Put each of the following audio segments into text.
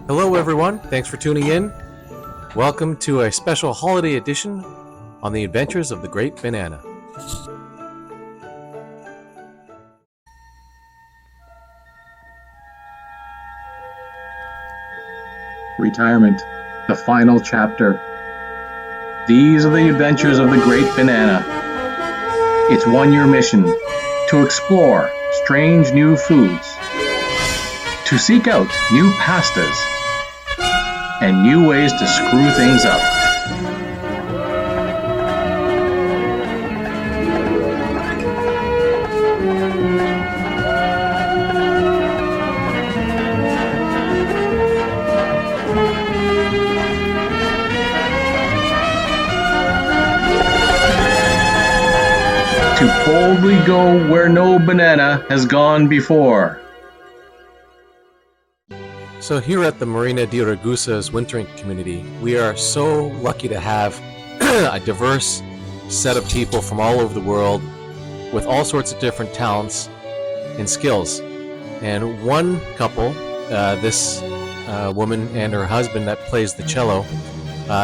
Hello, everyone. Thanks for tuning in. Welcome to a special holiday edition on the adventures of the Great Banana. Retirement, the final chapter. These are the adventures of the Great Banana. Its one-year mission: to explore strange new foods, to seek out new pastas, and new ways to screw things up. To boldly go where no banana has gone before. So here at the Marina di Ragusa's wintering community, we are so lucky to have a diverse set of people from all over the world with all sorts of different talents and skills. And one couple, this woman and her husband that plays the cello,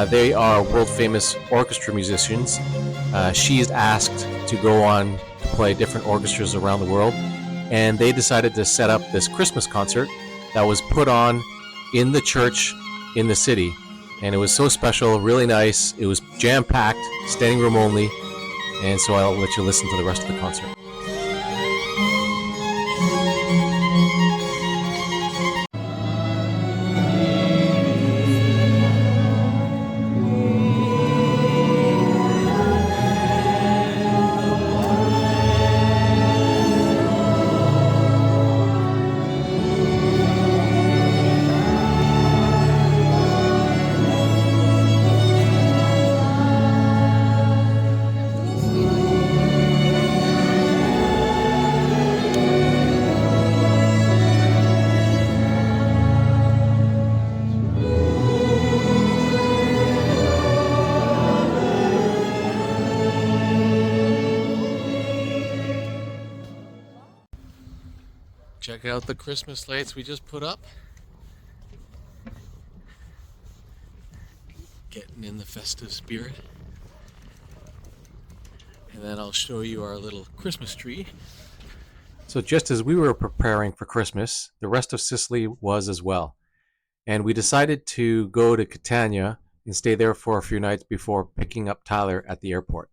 they are world famous orchestra musicians. She is asked to go on to play different orchestras around the world, and they decided to set up this Christmas concert that was put on in the church in the city. And it was so special, really nice. It was jam-packed, standing room only, and so I'll let you listen to the rest of the concert. Check out the Christmas lights we just put up. Getting in the festive spirit. And then I'll show you our little Christmas tree. So just as we were preparing for Christmas, the rest of Sicily was as well. And we decided to go to Catania and stay there for a few nights before picking up Tyler at the airport.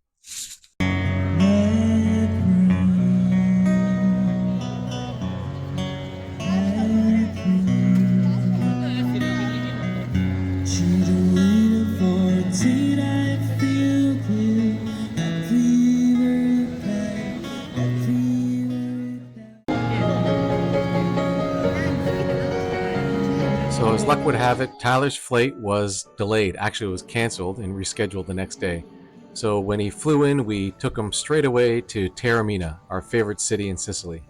So as luck would have it, Tyler's flight was delayed. Actually, it was canceled and rescheduled the next day. So when he flew in, we took him straight away to Taormina, our favorite city in Sicily.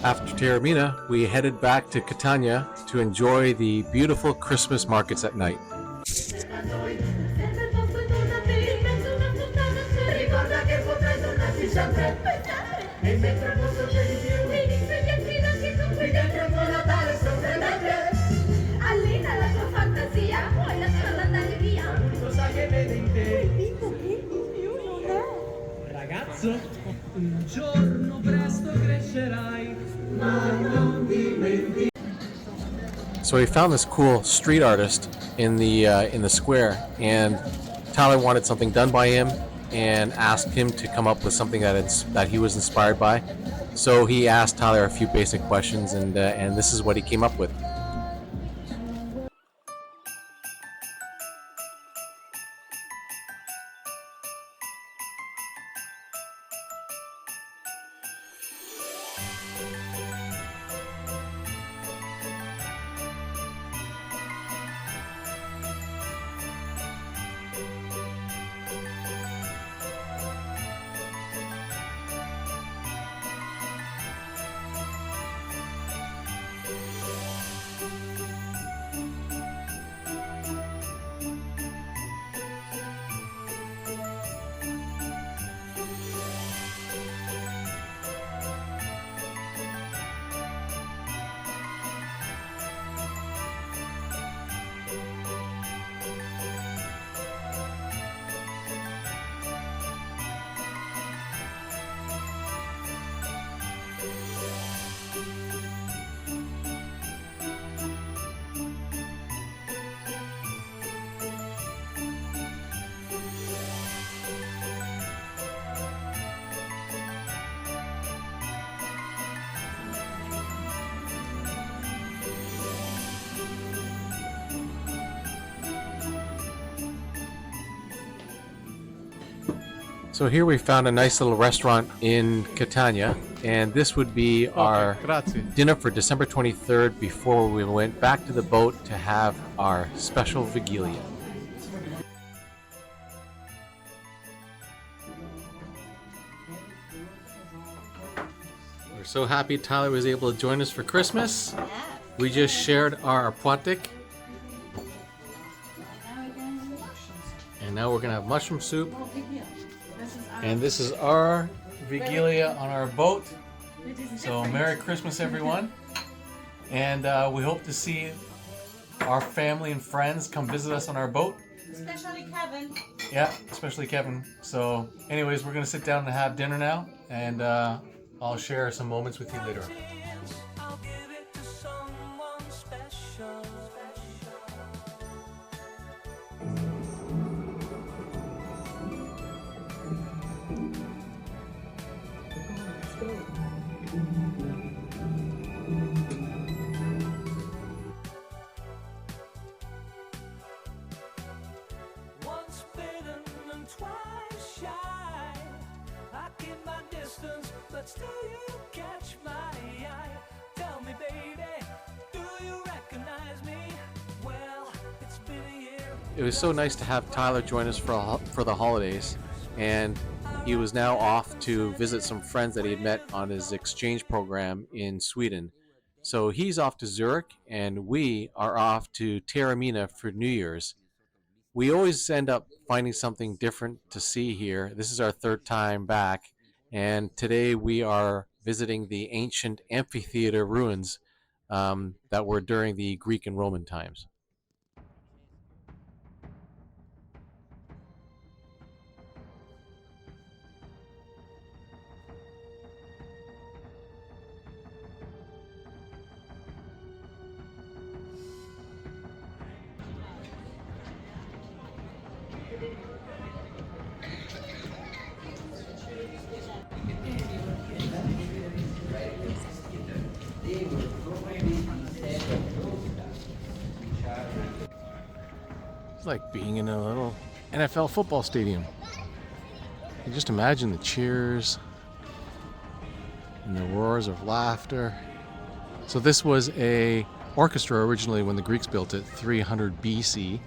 After Taormina, we headed back to Catania to enjoy the beautiful Christmas markets at night. Ragazzo, un giorno presto crescerai, ma non dimenticherai. So we found this cool street artist in the square, and Tyler wanted something done by him and asked him to come up with something that he was inspired by. So he asked Tyler a few basic questions, and this is what he came up with. So here we found a nice little restaurant in Catania, and this would be our grazie. dinner for December 23rd before we went back to the boat to have our special Vigilia. We're so happy Tyler was able to join us for Christmas. We just shared our apotic, and now we're gonna have mushroom soup. And this is our Vigilia on our boat. So Merry Christmas, everyone. And we hope to see our family and friends come visit us on our boat. Especially Kevin. Yeah, especially Kevin. So anyways, we're going to sit down and have dinner now. And I'll share some moments with you later. I'll give it to someone special. Once bitten and twice shy. I keep my distance, but still you catch my eye. Tell me, baby, do you recognize me? Well, it's been a year. It was so nice to have Tyler join us for the holidays. And he was now off to visit some friends that he had met on his exchange program in Sweden. So he's off to Zurich, and we are off to Taormina for New Year's. We always end up finding something different to see here. This is our third time back, and today we are visiting the ancient amphitheater ruins that were during the Greek and Roman times. It's like being in a little NFL football stadium. You just imagine the cheers and the roars of laughter. So this was a orchestra originally when the Greeks built it, 300 BC.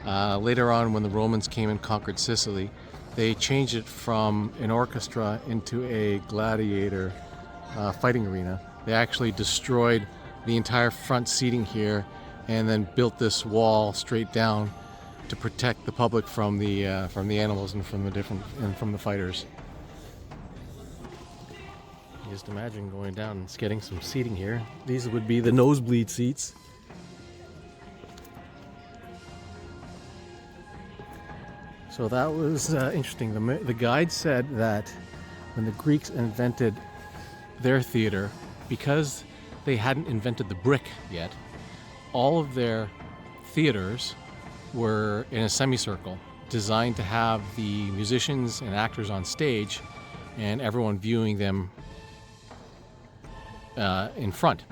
Later on, when the Romans came and conquered Sicily, they changed it from an orchestra into a gladiator fighting arena. They actually destroyed the entire front seating here and then built this wall straight down to protect the public from the animals and from the fighters. Just imagine going down and getting some seating here. These would be the nosebleed seats. So that was interesting. The guide said that when the Greeks invented their theater, because they hadn't invented the brick yet, all of their theaters were in a semicircle, designed to have the musicians and actors on stage and everyone viewing them in front.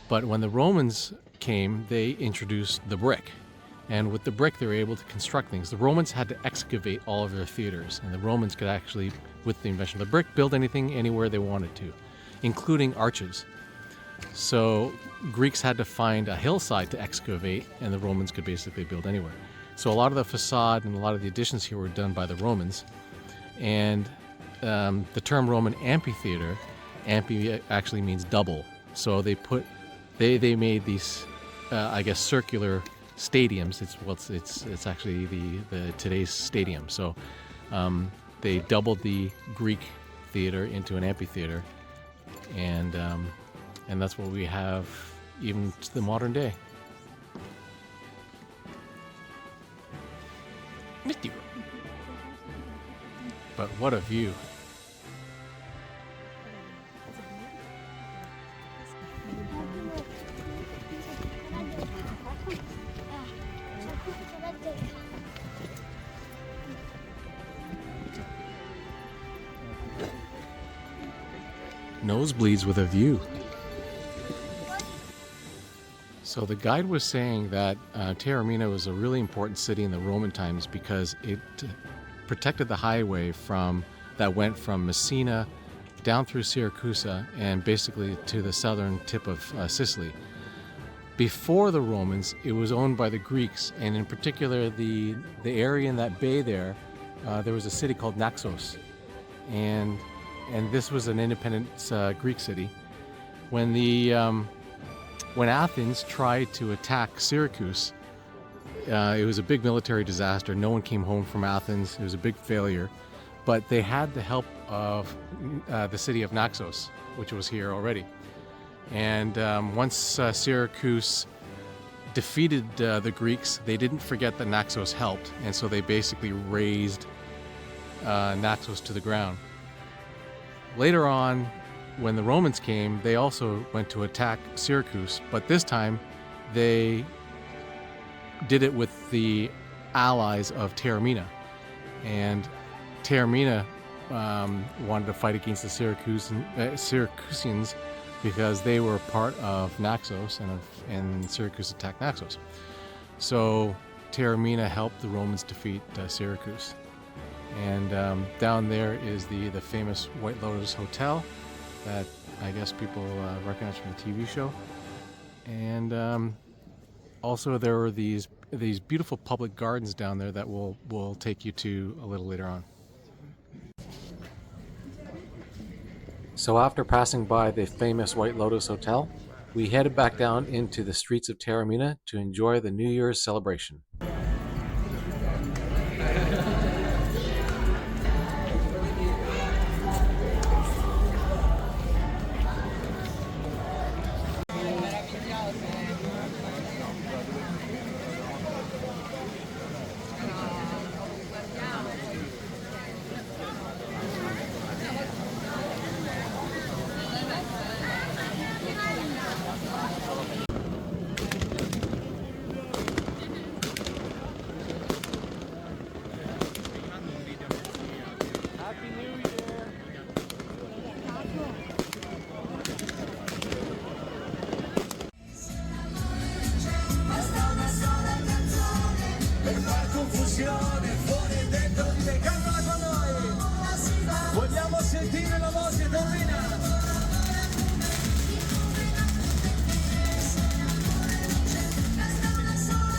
But when the Romans came, they introduced the brick. And with the brick, they were able to construct things. The Romans had to excavate all of their theaters, and the Romans could actually, with the invention of the brick, build anything anywhere they wanted to, including arches. So Greeks had to find a hillside to excavate, and the Romans could basically build anywhere. So a lot of the facade and a lot of the additions here were done by the Romans. And the term Roman amphitheater, amphi actually means double. So they made these, I guess, circular stadiums. It's actually the today's stadium. So they doubled the Greek theater into an amphitheater, and that's what we have even to the modern day. But what a view. Nosebleeds with a view. So the guide was saying that Taormina was a really important city in the Roman times because it protected the highway that went from Messina down through Syracuse and basically to the southern tip of Sicily. Before the Romans, it was owned by the Greeks, and in particular the area in that bay there was a city called Naxos, and this was an independent Greek city. When Athens tried to attack Syracuse, it was a big military disaster. No one came home from Athens. It was a big failure, but they had the help of the city of Naxos, which was here already. And once Syracuse defeated the Greeks, they didn't forget that Naxos helped, and so they basically razed Naxos to the ground. Later on, when the Romans came, they also went to attack Syracuse, but this time they did it with the allies of Taormina. And Taormina wanted to fight against the Syracusans because they were part of Naxos, and Syracuse attacked Naxos. So Taormina helped the Romans defeat Syracuse. And down there is the famous White Lotus Hotel that I guess people recognize from the TV show. And also there are these beautiful public gardens down there that we'll take you to a little later on. So after passing by the famous White Lotus Hotel, we headed back down into the streets of Taormina to enjoy the New Year's celebration. Fuori dentro di te, cantala con noi. Vogliamo sentire la voce Taormina.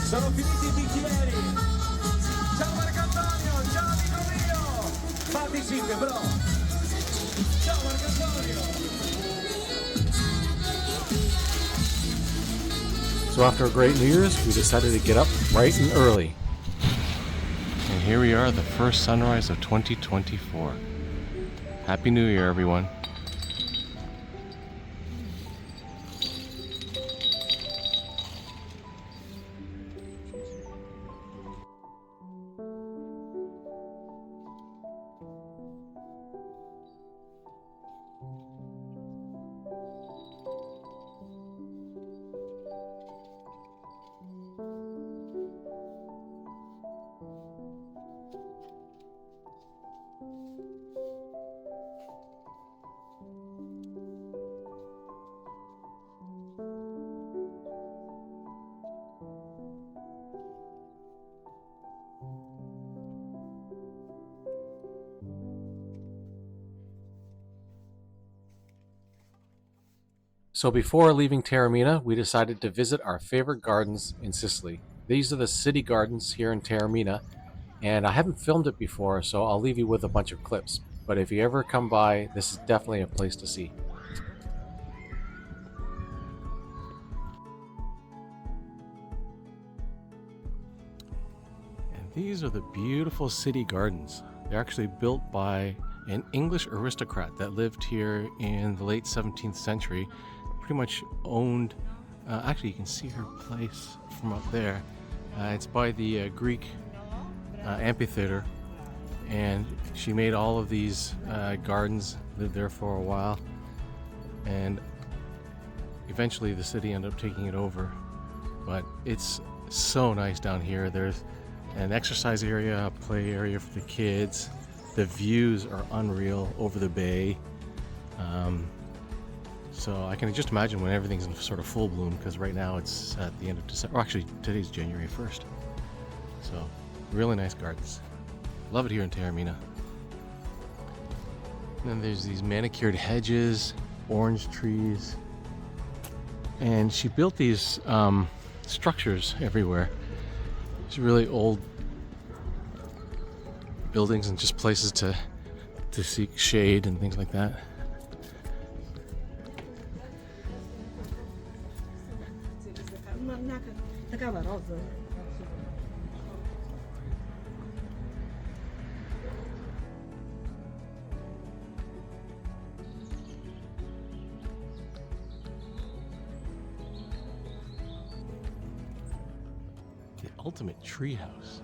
Sono finiti i bicchieri. Ciao Marcantonio, ciao amico mio. Fatti 5 bro. Ciao Marcantonio. So after a great New Year's, we decided to get up bright and early. And here we are, the first sunrise of 2024. Happy New Year, everyone. So before leaving Taormina, we decided to visit our favorite gardens in Sicily. These are the city gardens here in Taormina, and I haven't filmed it before, so I'll leave you with a bunch of clips. But if you ever come by, this is definitely a place to see. And these are the beautiful city gardens. They're actually built by an English aristocrat that lived here in the late 17th century. Pretty much owned, actually you can see her place from up there. It's by the Greek amphitheater, and she made all of these gardens, lived there for a while, and eventually the city ended up taking it over. But it's so nice down here. There's an exercise area, a play area for the kids. The views are unreal over the bay. So I can just imagine when everything's in sort of full bloom, because right now it's at the end of December. Or actually, today's January 1st. So really nice gardens. Love it here in Taormina. And then there's these manicured hedges, orange trees. And she built these structures everywhere. These really old buildings and just places to seek shade and things like that. The ultimate treehouse.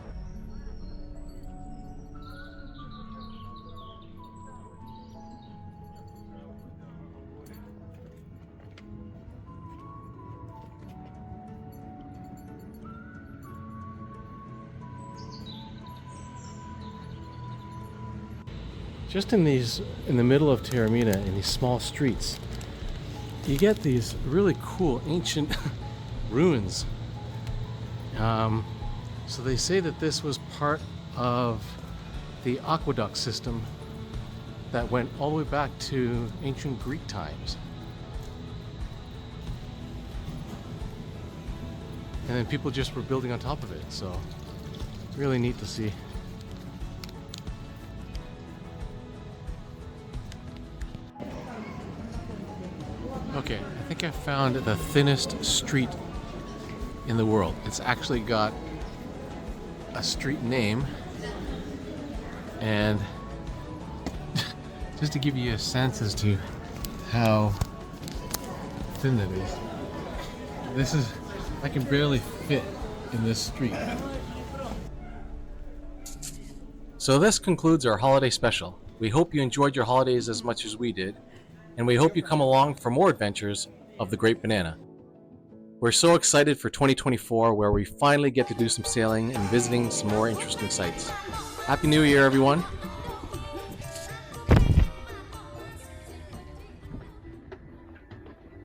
Just in the middle of Taormina, in these small streets, you get these really cool ancient ruins. So they say that this was part of the aqueduct system that went all the way back to ancient Greek times. And then people just were building on top of it, so really neat to see. Okay, I think I found the thinnest street in the world. It's actually got a street name, and just to give you a sense as to how thin that is, I can barely fit in this street. So this concludes our holiday special. We hope you enjoyed your holidays as much as we did, and we hope you come along for more adventures of the Great Banana. We're so excited for 2024, where we finally get to do some sailing and visiting some more interesting sites. Happy New Year, everyone!